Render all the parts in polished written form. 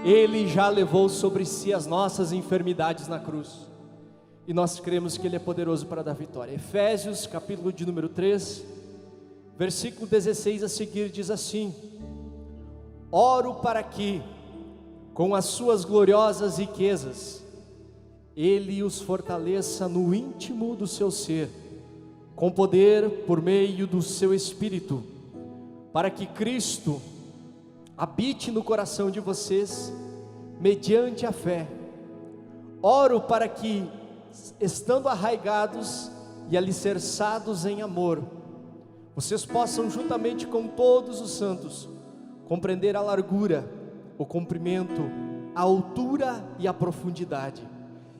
Ele já levou sobre si as nossas enfermidades na cruz, e nós cremos que Ele é poderoso para dar vitória. Efésios capítulo de número 3, versículo 16 a seguir diz assim: oro para que, com as suas gloriosas riquezas, Ele os fortaleça no íntimo do seu ser, com poder por meio do seu Espírito, para que Cristo habite no coração de vocês, mediante a fé. Oro para que, estando arraigados e alicerçados em amor, vocês possam, juntamente com todos os santos, compreender a largura, o comprimento, a altura e a profundidade,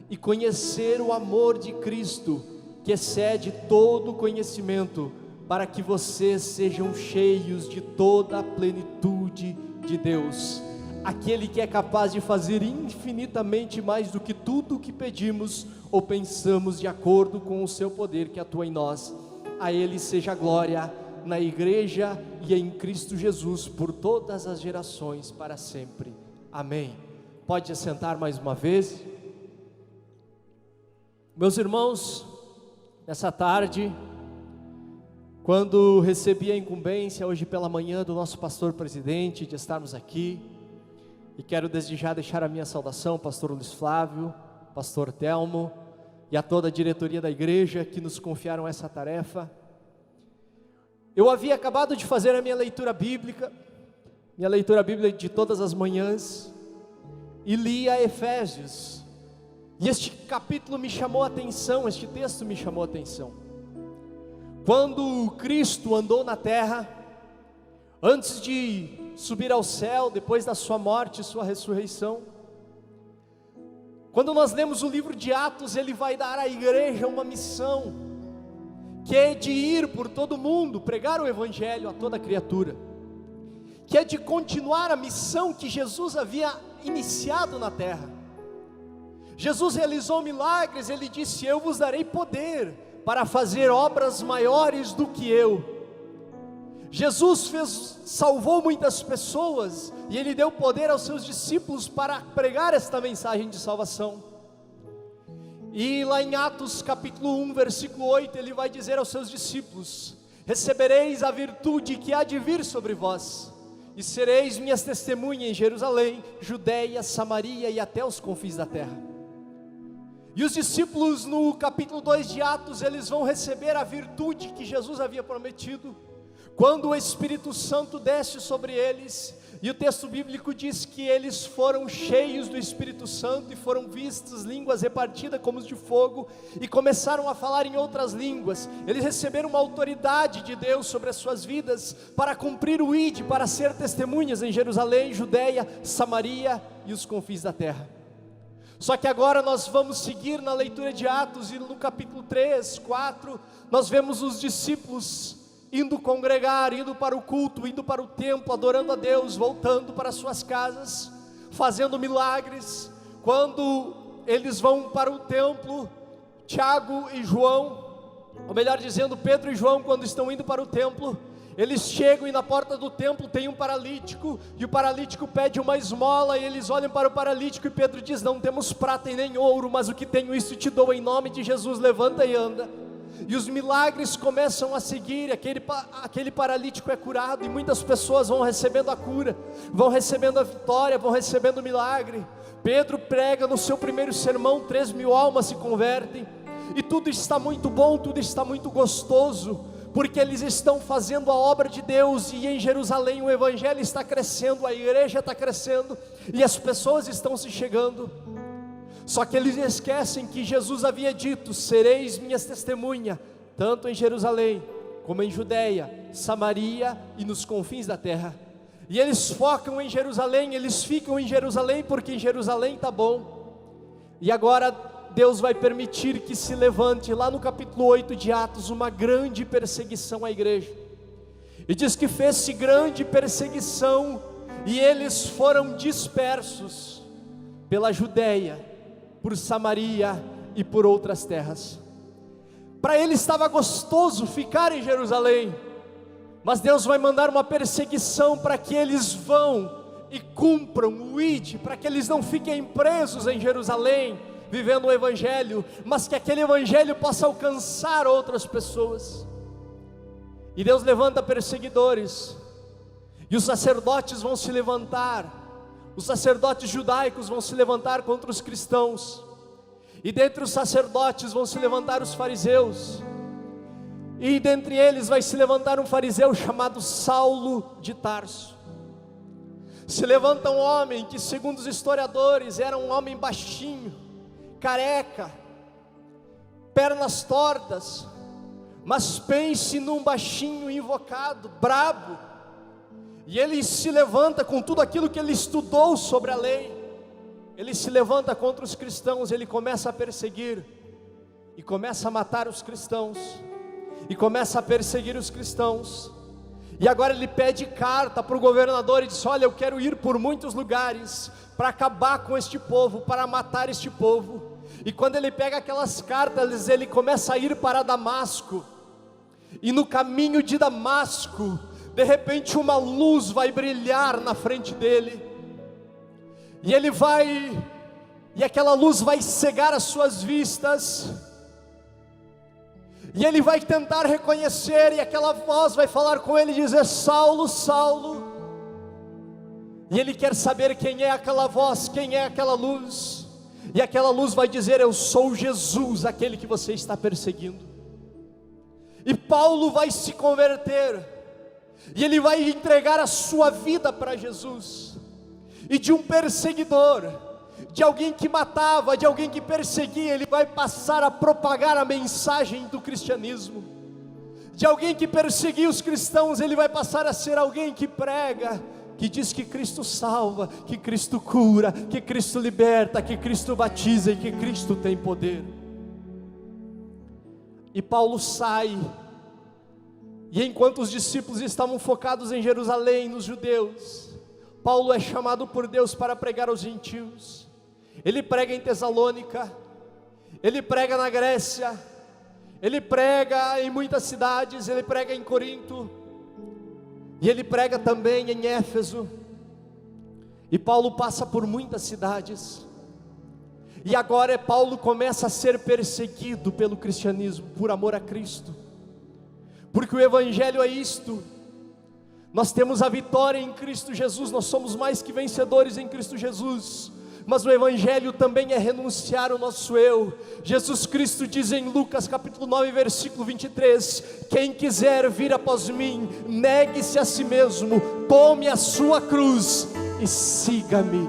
e conhecer o amor de Cristo, que excede todo conhecimento, para que vocês sejam cheios de toda a plenitude de Deus. Aquele que é capaz de fazer infinitamente mais do que tudo o que pedimos ou pensamos, de acordo com o seu poder que atua em nós. A Ele seja a glória na igreja e em Cristo Jesus por todas as gerações, para sempre. Amém. Pode assentar mais uma vez. Meus irmãos, nessa tarde, quando recebi a incumbência hoje pela manhã do nosso pastor presidente de estarmos aqui, e quero desde já deixar a minha saudação, pastor Luiz Flávio, pastor Telmo e a toda a diretoria da igreja que nos confiaram essa tarefa. Eu havia acabado de fazer a minha leitura bíblica de todas as manhãs, e li a Efésios, e este capítulo me chamou a atenção, este texto me chamou a atenção. Quando Cristo andou na terra, antes de subir ao céu, depois da sua morte e sua ressurreição, quando nós lemos o livro de Atos, Ele vai dar à igreja uma missão, que é de ir por todo mundo, pregar o evangelho a toda criatura, que é de continuar a missão que Jesus havia iniciado na terra. Jesus realizou milagres, Ele disse: eu vos darei poder para fazer obras maiores do que eu. Jesus salvou muitas pessoas, e Ele deu poder aos seus discípulos para pregar esta mensagem de salvação. E lá em Atos capítulo 1, versículo 8, Ele vai dizer aos seus discípulos: recebereis a virtude que há de vir sobre vós, e sereis minhas testemunhas em Jerusalém, Judeia, Samaria e até os confins da terra. E os discípulos no capítulo 2 de Atos, eles vão receber a virtude que Jesus havia prometido, quando o Espírito Santo desce sobre eles, e o texto bíblico diz que eles foram cheios do Espírito Santo, e foram vistas línguas repartidas como de fogo, e começaram a falar em outras línguas. Eles receberam uma autoridade de Deus sobre as suas vidas, para cumprir o ID, para ser testemunhas em Jerusalém, Judeia, Samaria e os confins da terra. Só que agora nós vamos seguir na leitura de Atos, e no capítulo 3, 4, nós vemos os discípulos indo congregar, indo para o culto, indo para o templo, adorando a Deus, voltando para suas casas, fazendo milagres. Quando eles vão para o templo, Tiago e João, ou melhor dizendo, Pedro e João, quando estão indo para o templo, eles chegam e na porta do templo tem um paralítico, e o paralítico pede uma esmola, e eles olham para o paralítico, e Pedro diz: não temos prata e nem ouro, mas o que tenho isso te dou, em nome de Jesus, levanta e anda. E os milagres começam a seguir, aquele paralítico é curado, e muitas pessoas vão recebendo a cura, vão recebendo a vitória, vão recebendo o milagre. Pedro prega no seu primeiro sermão, 3.000 almas se convertem, e tudo está muito bom, tudo está muito gostoso, porque eles estão fazendo a obra de Deus, e em Jerusalém o evangelho está crescendo, a igreja está crescendo, e as pessoas estão se chegando. Só que eles esquecem que Jesus havia dito: sereis minhas testemunhas, tanto em Jerusalém, como em Judeia, Samaria e nos confins da terra. E eles focam em Jerusalém, eles ficam em Jerusalém, porque em Jerusalém está bom. E agora Deus vai permitir que se levante, lá no capítulo 8 de Atos, uma grande perseguição à igreja. E diz que fez-se grande perseguição, e eles foram dispersos pela Judeia, por Samaria e por outras terras. Para ele estava gostoso ficar em Jerusalém, mas Deus vai mandar uma perseguição para que eles vão e cumpram o ID, para que eles não fiquem presos em Jerusalém, vivendo o Evangelho, mas que aquele Evangelho possa alcançar outras pessoas. E Deus levanta perseguidores, e os sacerdotes vão se levantar, os sacerdotes judaicos vão se levantar contra os cristãos, e dentre os sacerdotes vão se levantar os fariseus, e dentre eles vai se levantar um fariseu chamado Saulo de Tarso. Se levanta um homem que, segundo os historiadores, era um homem baixinho, careca, pernas tortas, mas pense num baixinho invocado, brabo, e ele se levanta com tudo aquilo que ele estudou sobre a lei, ele se levanta contra os cristãos, ele começa a perseguir, e começa a matar os cristãos, e começa a perseguir os cristãos, e agora ele pede carta para o governador e diz: olha, eu quero ir por muitos lugares, para acabar com este povo, para matar este povo. E quando ele pega aquelas cartas, ele começa a ir para Damasco, e no caminho de Damasco, de repente uma luz vai brilhar na frente dele, e ele vai, e aquela luz vai cegar as suas vistas, e ele vai tentar reconhecer, e aquela voz vai falar com ele e dizer: Saulo, Saulo, e ele quer saber quem é aquela voz, quem é aquela luz, e aquela luz vai dizer: eu sou Jesus, aquele que você está perseguindo. E Paulo vai se converter, e ele vai entregar a sua vida para Jesus, e de um perseguidor, de alguém que matava, de alguém que perseguia, ele vai passar a propagar a mensagem do cristianismo. De alguém que perseguia os cristãos, ele vai passar a ser alguém que prega, que diz que Cristo salva, que Cristo cura, que Cristo liberta, que Cristo batiza e que Cristo tem poder. E Paulo sai, e enquanto os discípulos estavam focados em Jerusalém, nos judeus, Paulo é chamado por Deus para pregar aos gentios. Ele prega em Tessalônica, ele prega na Grécia, ele prega em muitas cidades, ele prega em Corinto, e ele prega também em Éfeso. E Paulo passa por muitas cidades, e agora Paulo começa a ser perseguido pelo cristianismo, por amor a Cristo, porque o Evangelho é isto: nós temos a vitória em Cristo Jesus, nós somos mais que vencedores em Cristo Jesus. Mas o Evangelho também é renunciar o nosso eu. Jesus Cristo diz em Lucas capítulo 9 versículo 23, quem quiser vir após mim, negue-se a si mesmo, tome a sua cruz e siga-me.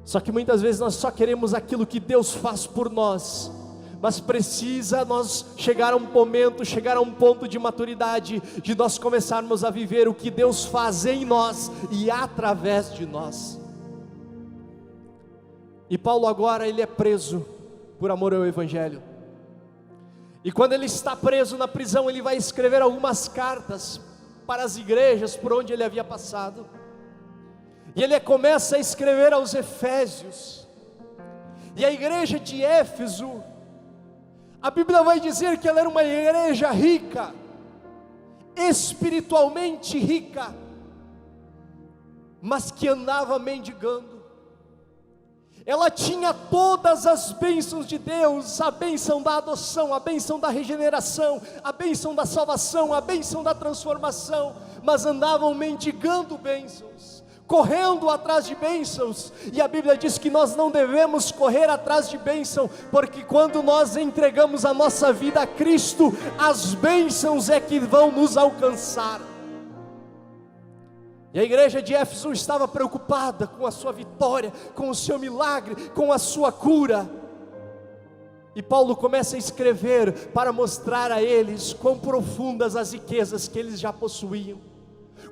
Só que muitas vezes nós só queremos aquilo que Deus faz por nós, mas precisa nós chegar a um momento, chegar a um ponto de maturidade, de nós começarmos a viver o que Deus faz em nós e através de nós. E Paulo agora ele é preso por amor ao Evangelho, e quando ele está preso na prisão, ele vai escrever algumas cartas para as igrejas por onde ele havia passado, e ele começa a escrever aos Efésios, e a igreja de Éfeso, a Bíblia vai dizer que ela era uma igreja rica, espiritualmente rica, mas que andava mendigando. Ela tinha todas as bênçãos de Deus, a bênção da adoção, a bênção da regeneração, a bênção da salvação, a bênção da transformação, mas andavam mendigando bênçãos, correndo atrás de bênçãos. E a Bíblia diz que nós não devemos correr atrás de bênção, porque quando nós entregamos a nossa vida a Cristo, as bênçãos é que vão nos alcançar. E a igreja de Éfeso estava preocupada com a sua vitória, com o seu milagre, com a sua cura. E Paulo começa a escrever para mostrar a eles quão profundas as riquezas que eles já possuíam,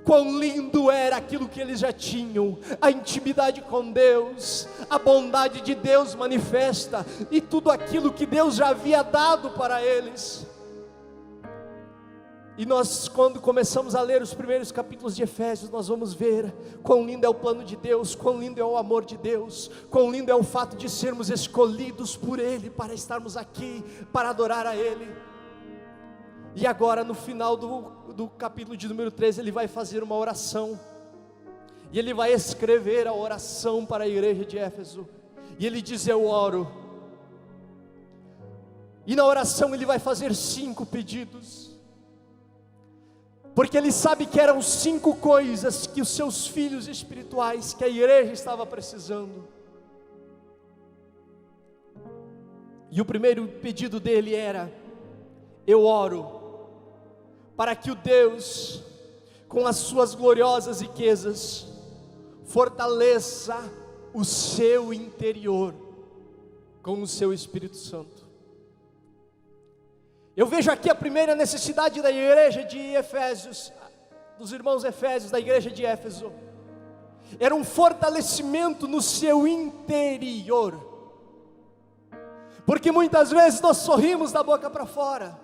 quão lindo era aquilo que eles já tinham, a intimidade com Deus, a bondade de Deus manifesta, e tudo aquilo que Deus já havia dado para eles. E nós, quando começamos a ler os primeiros capítulos de Efésios, nós vamos ver quão lindo é o plano de Deus, quão lindo é o amor de Deus, quão lindo é o fato de sermos escolhidos por Ele, para estarmos aqui, para adorar a Ele. E agora no final do capítulo de número 13, ele vai fazer uma oração, e ele vai escrever a oração para a igreja de Éfeso, e ele diz: eu oro. E na oração ele vai fazer 5 pedidos, porque ele sabe que eram 5 coisas que os seus filhos espirituais, que a igreja estava precisando. E o primeiro pedido dele era: eu oro para que o Deus, com as suas gloriosas riquezas, fortaleça o seu interior com o seu Espírito Santo. Eu vejo aqui a primeira necessidade da igreja de Efésios, dos irmãos Efésios, da igreja de Éfeso, era um fortalecimento no seu interior, porque muitas vezes nós sorrimos da boca para fora,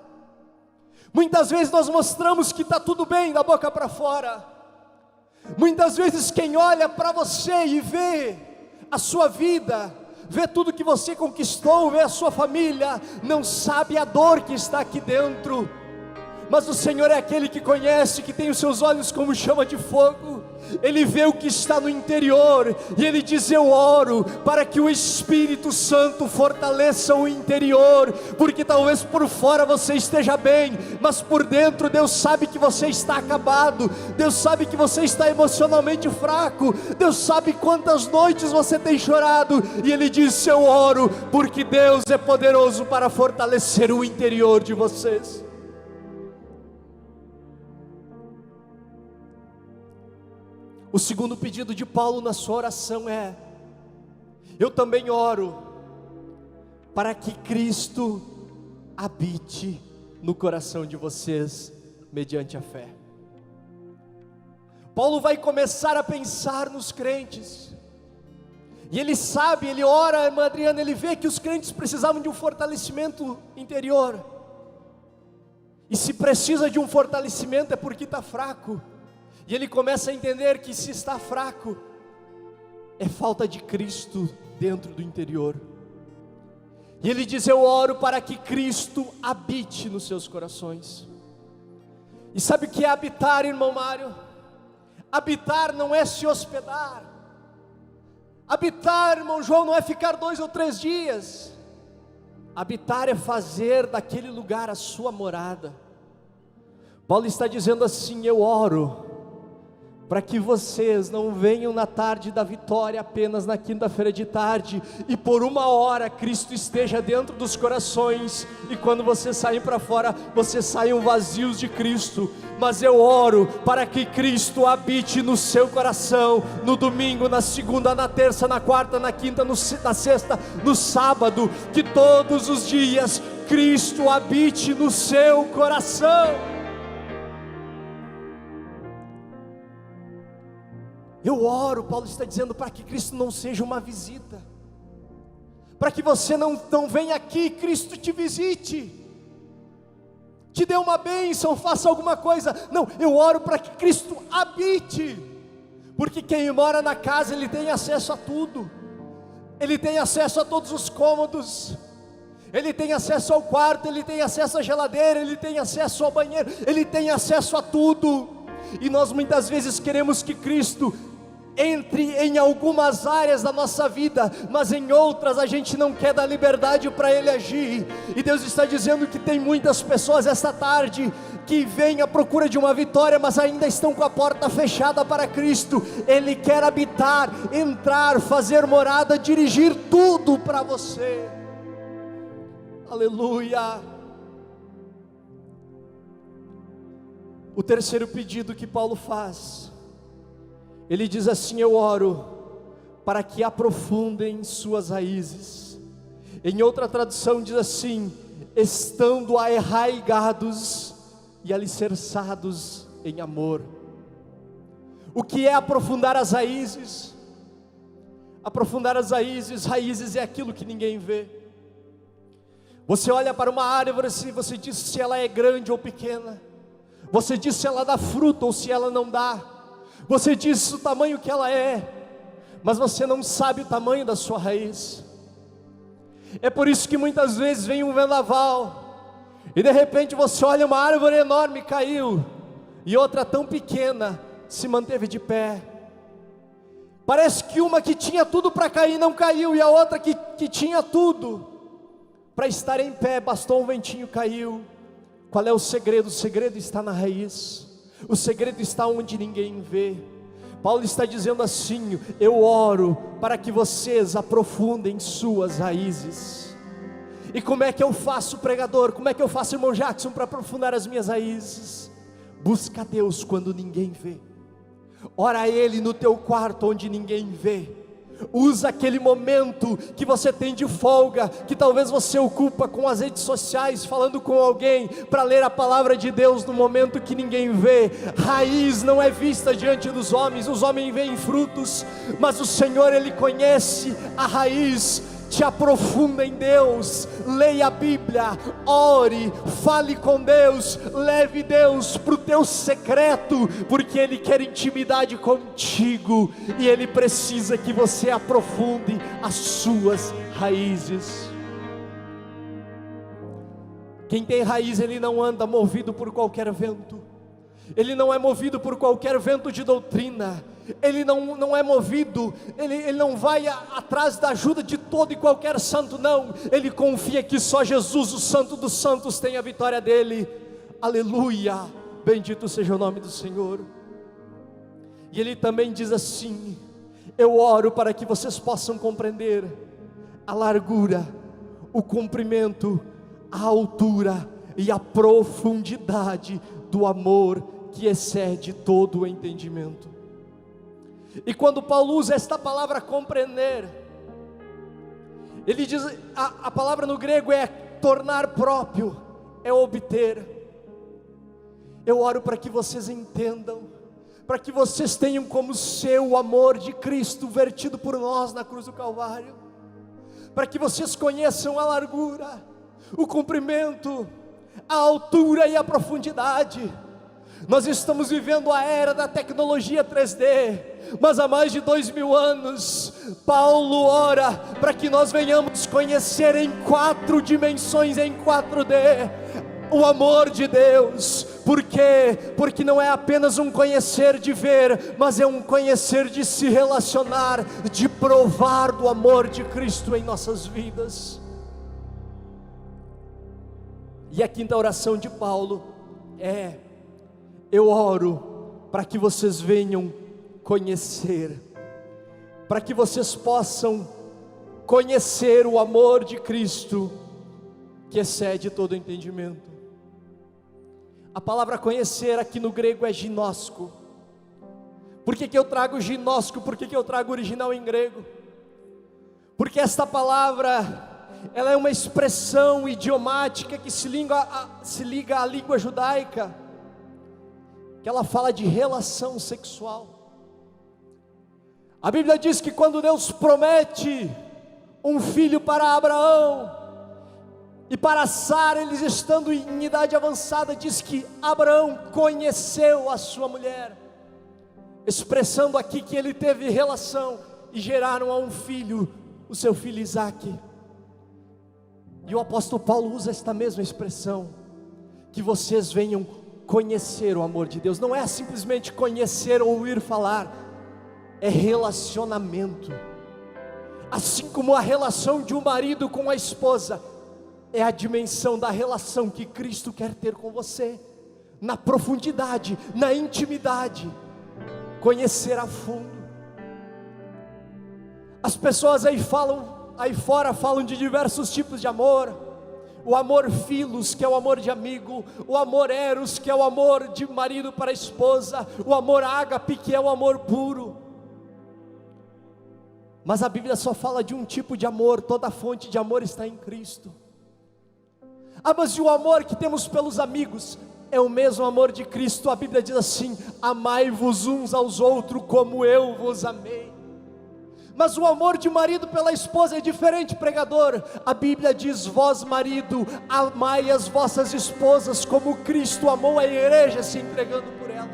muitas vezes nós mostramos que está tudo bem da boca para fora, muitas vezes quem olha para você e vê a sua vida, vê tudo que você conquistou, vê a sua família, não sabe a dor que está aqui dentro. Mas o Senhor é aquele que conhece, que tem os seus olhos como chama de fogo. Ele vê o que está no interior, e Ele diz: eu oro para que o Espírito Santo fortaleça o interior, porque talvez por fora você esteja bem, mas por dentro Deus sabe que você está acabado, Deus sabe que você está emocionalmente fraco, Deus sabe quantas noites você tem chorado, e Ele diz: eu oro, porque Deus é poderoso para fortalecer o interior de vocês. O segundo pedido de Paulo na sua oração é: eu também oro para que Cristo habite no coração de vocês mediante a fé. Paulo vai começar a pensar nos crentes, e ele sabe, ele ora, irmã Adriana, ele vê que os crentes precisavam de um fortalecimento interior, e se precisa de um fortalecimento é porque está fraco. E ele começa a entender que se está fraco, é falta de Cristo dentro do interior. E ele diz: eu oro para que Cristo habite nos seus corações. E sabe o que é habitar, irmão Mário? Habitar não é se hospedar. Habitar, irmão João, não é ficar 2 ou 3 dias. Habitar é fazer daquele lugar a sua morada. Paulo está dizendo assim: eu oro para que vocês não venham na tarde da vitória, apenas na quinta-feira de tarde, e por 1 hora Cristo esteja dentro dos corações, e quando vocês saem para fora, vocês saiam vazios de Cristo. Mas eu oro para que Cristo habite no seu coração, no domingo, na segunda, na terça, na quarta, na quinta, na sexta, no sábado, que todos os dias Cristo habite no seu coração. Eu oro, Paulo está dizendo, para que Cristo não seja uma visita, para que você não venha aqui, Cristo te visite, te dê uma bênção, faça alguma coisa. Não, eu oro para que Cristo habite, porque quem mora na casa, ele tem acesso a tudo, ele tem acesso a todos os cômodos, ele tem acesso ao quarto, ele tem acesso à geladeira, ele tem acesso ao banheiro, ele tem acesso a tudo. E nós muitas vezes queremos que Cristo entre em algumas áreas da nossa vida, mas em outras a gente não quer dar liberdade para Ele agir. E Deus está dizendo que tem muitas pessoas esta tarde que vêm à procura de uma vitória, mas ainda estão com a porta fechada para Cristo. Ele quer habitar, entrar, fazer morada, dirigir tudo para você. Aleluia. O terceiro pedido que Paulo faz, ele diz assim: eu oro para que aprofundem suas raízes. Em outra tradução diz assim: estando arraigados e alicerçados em amor. O que é aprofundar as raízes? Aprofundar as raízes é aquilo que ninguém vê. Você olha para uma árvore e você diz se ela é grande ou pequena, você diz se ela dá fruto ou se ela não dá, você diz o tamanho que ela é, mas você não sabe o tamanho da sua raiz. É por isso que muitas vezes vem um vendaval, e de repente você olha uma árvore enorme caiu, e outra tão pequena se manteve de pé. Parece que uma que tinha tudo para cair não caiu, e a outra que tinha tudo para estar em pé, bastou um ventinho, caiu. Qual é o segredo? O segredo está na raiz, o segredo está onde ninguém vê. Paulo está dizendo assim: eu oro para que vocês aprofundem suas raízes. E como é que eu faço, pregador? Como é que eu faço, irmão Jackson, para aprofundar as minhas raízes? Busca Deus quando ninguém vê. Ora a Ele no teu quarto onde ninguém vê. Usa aquele momento que você tem de folga, que talvez você ocupa com as redes sociais, falando com alguém, para ler a palavra de Deus no momento que ninguém vê. Raiz não é vista diante dos homens, os homens veem frutos, mas o Senhor, Ele conhece a raiz. Te aprofunda em Deus, leia a Bíblia, ore, fale com Deus, leve Deus para o teu secreto, porque Ele quer intimidade contigo, e Ele precisa que você aprofunde as suas raízes. Quem tem raiz, ele não anda movido por qualquer vento, ele não é movido por qualquer vento de doutrina, ele não é movido, ele não vai atrás da ajuda de todo e qualquer santo, não. Ele confia que só Jesus, o Santo dos Santos, tem a vitória dele. Aleluia, bendito seja o nome do Senhor. E ele também diz assim: eu oro para que vocês possam compreender a largura, o comprimento, a altura e a profundidade do amor que excede todo o entendimento. E quando Paulo usa esta palavra compreender, ele diz, a palavra no grego é tornar próprio, é obter. Eu oro para que vocês entendam, para que vocês tenham como seu o amor de Cristo vertido por nós na cruz do Calvário, para que vocês conheçam a largura, o comprimento, a altura e a profundidade. Nós estamos vivendo a era da tecnologia 3D, mas há mais de 2000 anos, Paulo ora para que nós venhamos conhecer em 4 dimensões, em 4D, o amor de Deus. Por quê? Porque não é apenas um conhecer de ver, mas é um conhecer de se relacionar, de provar do amor de Cristo em nossas vidas. E a quinta oração de Paulo é: eu oro para que vocês venham conhecer, para que vocês possam conhecer o amor de Cristo, que excede todo entendimento. A palavra conhecer aqui no grego é ginosco. Por que eu trago ginosco? Por que eu trago original em grego? Porque esta palavra, ela é uma expressão idiomática que se liga à língua judaica, que ela fala de relação sexual. A Bíblia diz que quando Deus promete um filho para Abraão e para Sara, eles estando em idade avançada, diz que Abraão conheceu a sua mulher, expressando aqui que ele teve relação e geraram a um filho, o seu filho Isaque. E o apóstolo Paulo usa esta mesma expressão: que vocês venham conhecer o amor de Deus. Não é simplesmente conhecer ou ouvir falar, é relacionamento. Assim como a relação de um marido com a esposa é a dimensão da relação que Cristo quer ter com você, na profundidade, na intimidade, conhecer a fundo. As pessoas aí fora falam de diversos tipos de amor: o amor filos, que é o amor de amigo; o amor eros, que é o amor de marido para a esposa; o amor ágape, que é o amor puro. Mas a Bíblia só fala de um tipo de amor. Toda a fonte de amor está em Cristo. Ah, mas e o amor que temos pelos amigos? É o mesmo amor de Cristo. A Bíblia diz assim: amai-vos uns aos outros como eu vos amei. Mas o amor de marido pela esposa é diferente, pregador. A Bíblia diz: vós marido, amai as vossas esposas como Cristo amou a igreja, se entregando por ela.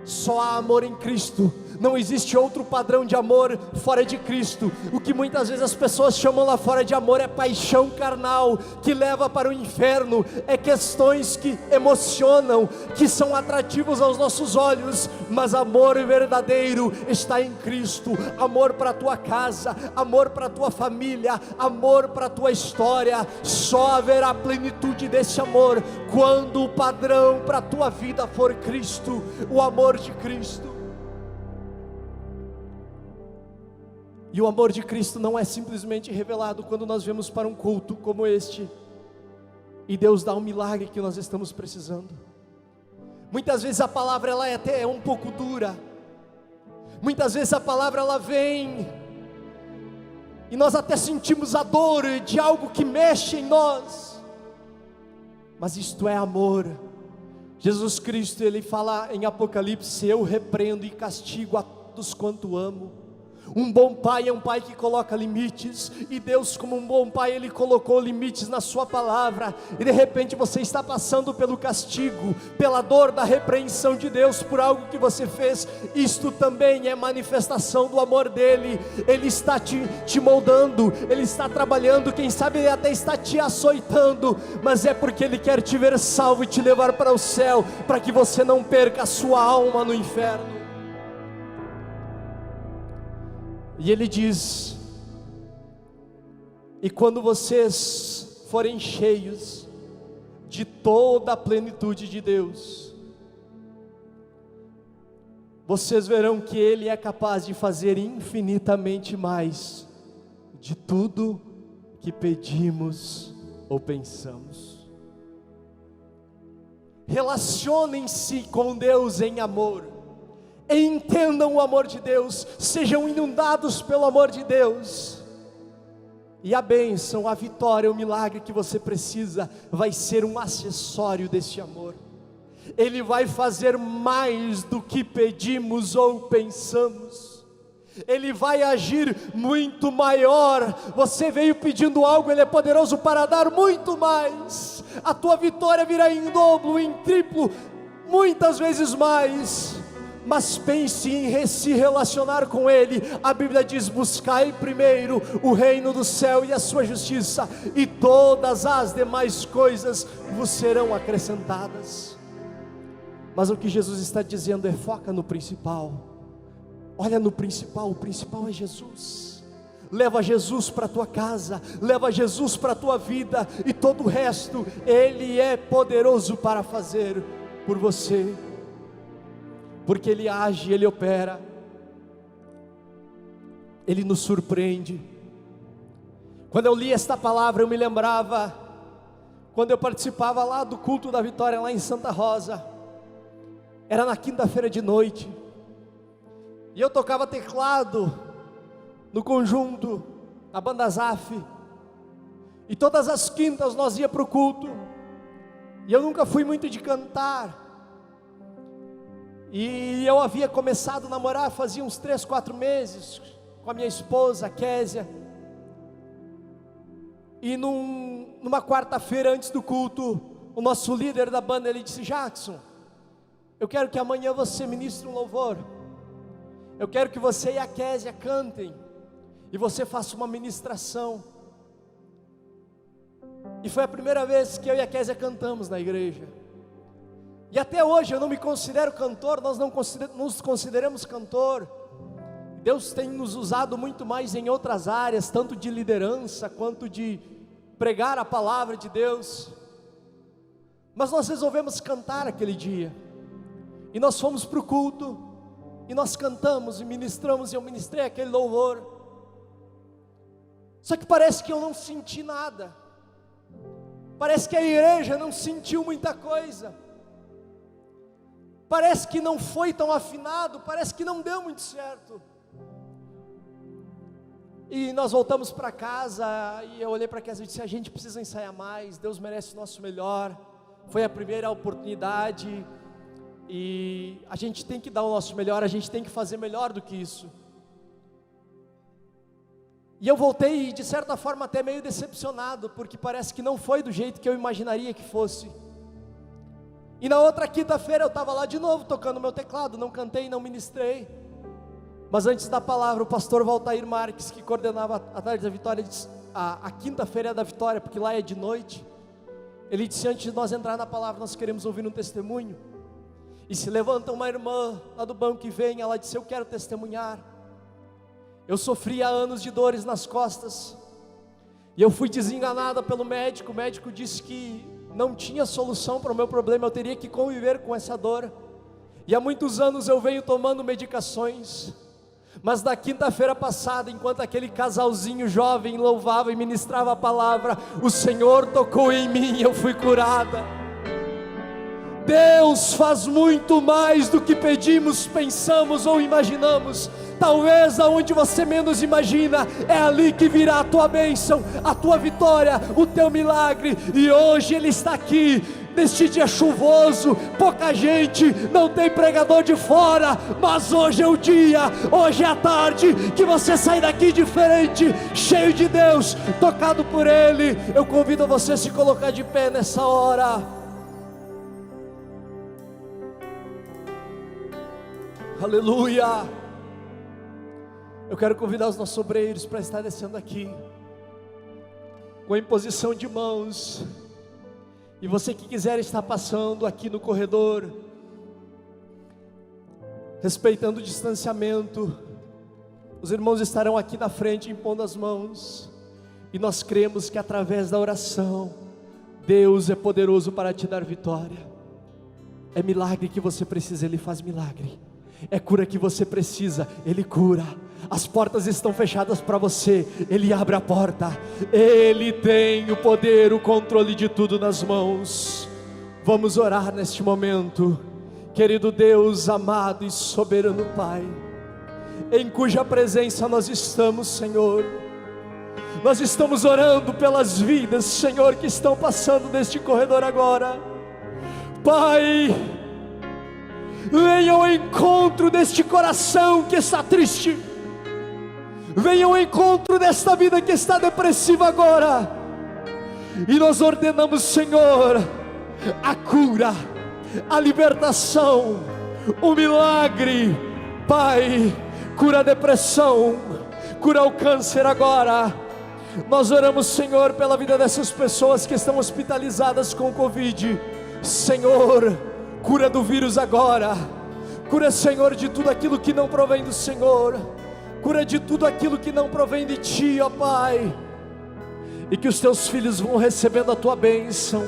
Só há amor em Cristo, não existe outro padrão de amor fora de Cristo. O que muitas vezes as pessoas chamam lá fora de amor é paixão carnal, que leva para o inferno, é questões que emocionam, que são atrativos aos nossos olhos, mas amor verdadeiro está em Cristo. Amor para a tua casa, amor para a tua família, amor para a tua história. Só haverá plenitude desse amor quando o padrão para a tua vida for Cristo, o amor de Cristo. E o amor de Cristo não é simplesmente revelado quando nós vemos para um culto como este e Deus dá um milagre que nós estamos precisando. Muitas vezes a palavra ela é até um pouco dura, muitas vezes a palavra ela vem e nós até sentimos a dor de algo que mexe em nós, mas isto é amor. Jesus Cristo, Ele fala em Apocalipse: eu repreendo e castigo a todos quanto amo. Um bom pai é um pai que coloca limites, e Deus, como um bom pai, Ele colocou limites na sua palavra. E de repente você está passando pelo castigo, pela dor da repreensão de Deus por algo que você fez. Isto também é manifestação do amor dEle. Ele está te moldando, Ele está trabalhando, quem sabe Ele até está te açoitando, mas é porque Ele quer te ver salvo e te levar para o céu, para que você não perca a sua alma no inferno. E Ele diz: e quando vocês forem cheios de toda a plenitude de Deus, vocês verão que Ele é capaz de fazer infinitamente mais de tudo que pedimos ou pensamos. Relacionem-se com Deus em amor, entendam o amor de Deus, sejam inundados pelo amor de Deus, e a bênção, a vitória, o milagre que você precisa vai ser um acessório desse amor. Ele vai fazer mais do que pedimos ou pensamos. Ele vai agir muito maior. Você veio pedindo algo, Ele é poderoso para dar muito mais. A tua vitória virá em dobro, em triplo, muitas vezes mais. Mas pense em se relacionar com Ele. A Bíblia diz: buscai primeiro o reino do céu e a sua justiça, e todas as demais coisas vos serão acrescentadas. Mas o que Jesus está dizendo é: foca no principal. Olha no principal, o principal é Jesus. Leva Jesus para a tua casa, leva Jesus para a tua vida, e todo o resto Ele é poderoso para fazer por você. Porque Ele age, Ele opera, Ele nos surpreende. Quando eu li esta palavra, eu me lembrava quando eu participava lá do culto da vitória lá em Santa Rosa. Era na quinta-feira de noite, e eu tocava teclado no conjunto, na banda Zaf, e todas as quintas nós ia para o culto, e eu nunca fui muito de cantar. E eu havia começado a namorar fazia uns 3, 4 meses com a minha esposa, a Késia. E numa quarta-feira antes do culto, o nosso líder da banda, ele disse: Jackson, eu quero que amanhã você ministre um louvor. Eu quero que você e a Késia cantem, e você faça uma ministração. E foi a primeira vez que eu e a Késia cantamos na igreja. E até hoje eu não me considero cantor, nós não nos consideramos cantor. Deus tem nos usado muito mais em outras áreas, tanto de liderança, quanto de pregar a palavra de Deus. Mas nós resolvemos cantar aquele dia, e nós fomos para o culto, e nós cantamos e ministramos, e eu ministrei aquele louvor. Só que parece que eu não senti nada, parece que a igreja não sentiu muita coisa, parece que não foi tão afinado, parece que não deu muito certo. E nós voltamos para casa, e eu olhei para casa e disse: a gente precisa ensaiar mais, Deus merece o nosso melhor. Foi a primeira oportunidade, e a gente tem que dar o nosso melhor, a gente tem que fazer melhor do que isso. E eu voltei, de certa forma, até meio decepcionado, porque parece que não foi do jeito que eu imaginaria que fosse. E na outra quinta-feira eu estava lá de novo, tocando meu teclado, não cantei, não ministrei. Mas antes da palavra, o pastor Valtair Marques, que coordenava a tarde da vitória, a quinta-feira da vitória, porque lá é de noite, ele disse: antes de nós entrar na palavra, nós queremos ouvir um testemunho. E se levanta uma irmã lá do banco que vem, ela disse: eu quero testemunhar. Eu sofri há anos de dores nas costas, e eu fui desenganada pelo médico. O médico disse que não tinha solução para o meu problema, eu teria que conviver com essa dor. E há muitos anos eu venho tomando medicações, mas na quinta-feira passada, enquanto aquele casalzinho jovem louvava e ministrava a palavra, o Senhor tocou em mim e eu fui curada. Deus faz muito mais do que pedimos, pensamos ou imaginamos. Talvez aonde você menos imagina, é ali que virá a tua bênção, a tua vitória, o teu milagre. E hoje Ele está aqui, neste dia chuvoso, pouca gente, não tem pregador de fora, mas hoje é o dia, hoje é a tarde, que você sai daqui diferente, cheio de Deus, tocado por Ele. Eu convido você a se colocar de pé nessa hora. Aleluia. Eu quero convidar os nossos obreiros para estar descendo aqui, com a imposição de mãos. E você que quiser estar passando aqui no corredor, respeitando o distanciamento, os irmãos estarão aqui na frente impondo as mãos. E nós cremos que através da oração, Deus é poderoso para te dar vitória. É milagre que você precisa, Ele faz milagre. É cura que você precisa, Ele cura. As portas estão fechadas para você, Ele abre a porta. Ele tem o poder, o controle de tudo nas mãos. Vamos orar neste momento. Querido Deus, amado e soberano Pai, em cuja presença nós estamos, Senhor. Nós estamos orando pelas vidas, Senhor, que estão passando neste corredor agora. Pai, venha ao encontro deste coração que está triste. Venha ao encontro desta vida que está depressiva agora. E nós ordenamos, Senhor, a cura, a libertação, o milagre. Pai, cura a depressão, cura o câncer agora. Nós oramos, Senhor, pela vida dessas pessoas que estão hospitalizadas com Covid. Senhor, cura do vírus agora. Cura, Senhor, de tudo aquilo que não provém do Senhor. Cura de tudo aquilo que não provém de Ti, ó Pai. E que os Teus filhos vão recebendo a Tua bênção,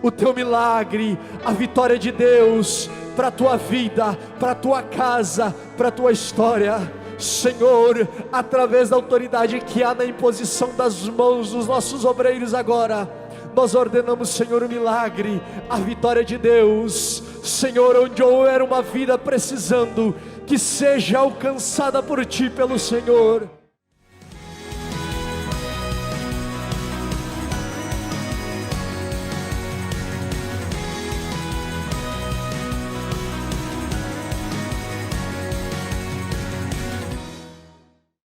o Teu milagre, a vitória de Deus para a Tua vida, para a Tua casa, para a Tua história. Senhor, através da autoridade que há na imposição das mãos dos nossos obreiros agora, nós ordenamos, Senhor, o milagre, a vitória de Deus. Senhor, onde houver uma vida precisando, que seja alcançada por Ti, pelo Senhor.